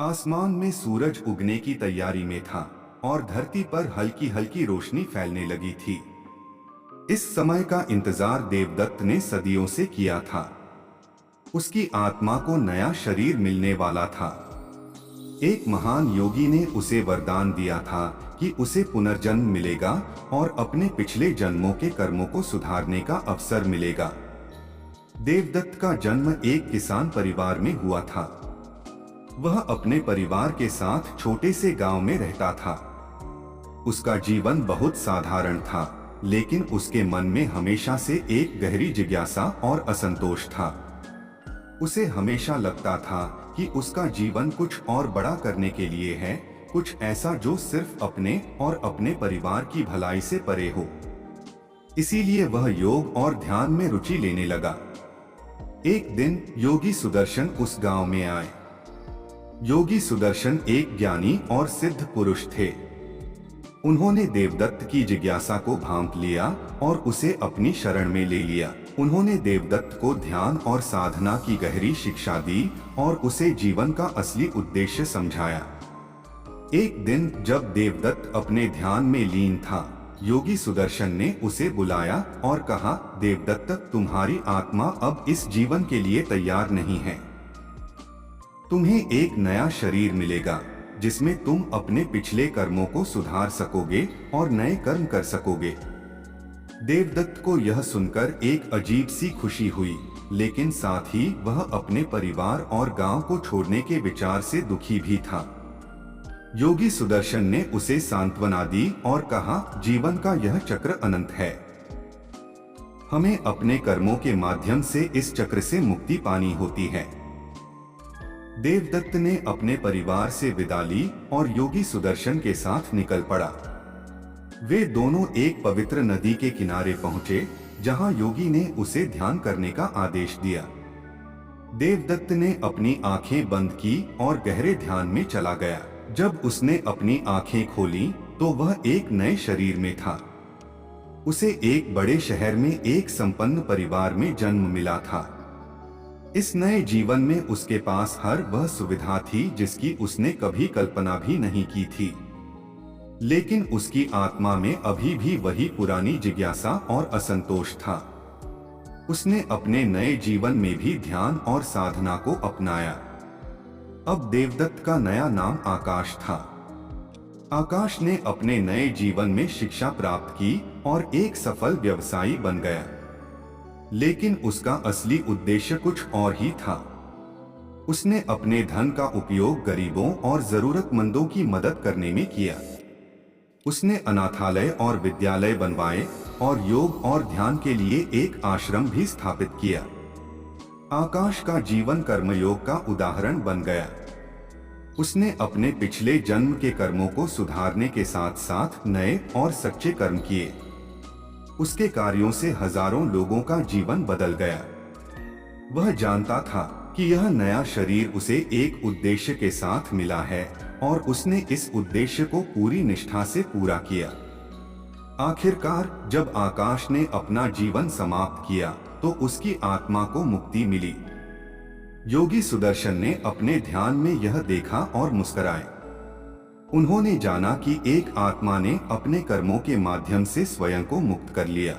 आसमान में सूरज उगने की तैयारी में था और धरती पर हल्की हल्की रोशनी फैलने लगी थी। इस समय का इंतजार देवदत्त ने सदियों से किया था। उसकी आत्मा को नया शरीर मिलने वाला था। एक महान योगी ने उसे वरदान दिया था कि उसे पुनर्जन्म मिलेगा और अपने पिछले जन्मों के कर्मों को सुधारने का अवसर मिलेगा। देवदत्त का जन्म एक किसान परिवार में हुआ था। वह अपने परिवार के साथ छोटे से गांव में रहता था। उसका जीवन बहुत साधारण था, लेकिन उसके मन में हमेशा से एक गहरी जिज्ञासा और असंतोष था। उसे हमेशा लगता था कि उसका जीवन कुछ और बड़ा करने के लिए है, कुछ ऐसा जो सिर्फ अपने और अपने परिवार की भलाई से परे हो। इसीलिए वह योग और ध्यान में रुचि लेने लगा। एक दिन योगी सुदर्शन उस गांव में आए। योगी सुदर्शन एक ज्ञानी और सिद्ध पुरुष थे। उन्होंने देवदत्त की जिज्ञासा को भांप लिया और उसे अपनी शरण में ले लिया। उन्होंने देवदत्त को ध्यान और साधना की गहरी शिक्षा दी और उसे जीवन का असली उद्देश्य समझाया। एक दिन जब देवदत्त अपने ध्यान में लीन था, योगी सुदर्शन ने उसे बुलाया और कहा, देवदत्त, तुम्हारी आत्मा अब इस जीवन के लिए तैयार नहीं है। तुम्हें एक नया शरीर मिलेगा जिसमें तुम अपने पिछले कर्मों को सुधार सकोगे और नए कर्म कर सकोगे। देवदत्त को यह सुनकर एक अजीब सी खुशी हुई, लेकिन साथ ही वह अपने परिवार और गांव को छोड़ने के विचार से दुखी भी था। योगी सुदर्शन ने उसे सांत्वना दी और कहा, जीवन का यह चक्र अनंत है। हमें अपने कर्मों के माध्यम से इस चक्र से मुक्ति पानी होती है। देवदत्त ने अपने परिवार से विदा ली और योगी सुदर्शन के साथ निकल पड़ा। वे दोनों एक पवित्र नदी के किनारे पहुंचे, जहां योगी ने उसे ध्यान करने का आदेश दिया। देवदत्त ने अपनी आंखें बंद की और गहरे ध्यान में चला गया। जब उसने अपनी आंखें खोली तो वह एक नए शरीर में था। उसे एक बड़े शहर में एक संपन्न परिवार में जन्म मिला था। इस नए जीवन में उसके पास हर वह सुविधा थी जिसकी उसने कभी कल्पना भी नहीं की थी, लेकिन उसकी आत्मा में अभी भी वही पुरानी जिज्ञासा और असंतोष था। उसने अपने नए जीवन में भी ध्यान और साधना को अपनाया। अब देवदत्त का नया नाम आकाश था। आकाश ने अपने नए जीवन में शिक्षा प्राप्त की और एक सफल व्यवसायी बन गया, लेकिन उसका असली उद्देश्य कुछ और ही था। उसने अपने धन का उपयोग गरीबों और जरूरतमंदों की मदद करने में किया। उसने अनाथालय और विद्यालय बनवाए और योग और ध्यान के लिए एक आश्रम भी स्थापित किया। आकाश का जीवन कर्मयोग का उदाहरण बन गया। उसने अपने पिछले जन्म के कर्मों को सुधारने के साथ साथ नए और सच्चे कर्म किए। उसके कार्यों से हजारों लोगों का जीवन बदल गया। वह जानता था कि यह नया शरीर उसे एक उद्देश्य के साथ मिला है और उसने इस उद्देश्य को पूरी निष्ठा से पूरा किया। आखिरकार जब आकाश ने अपना जीवन समाप्त किया तो उसकी आत्मा को मुक्ति मिली। योगी सुदर्शन ने अपने ध्यान में यह देखा और मुस्कुराए। उन्होंने जाना कि एक आत्मा ने अपने कर्मों के माध्यम से स्वयं को मुक्त कर लिया।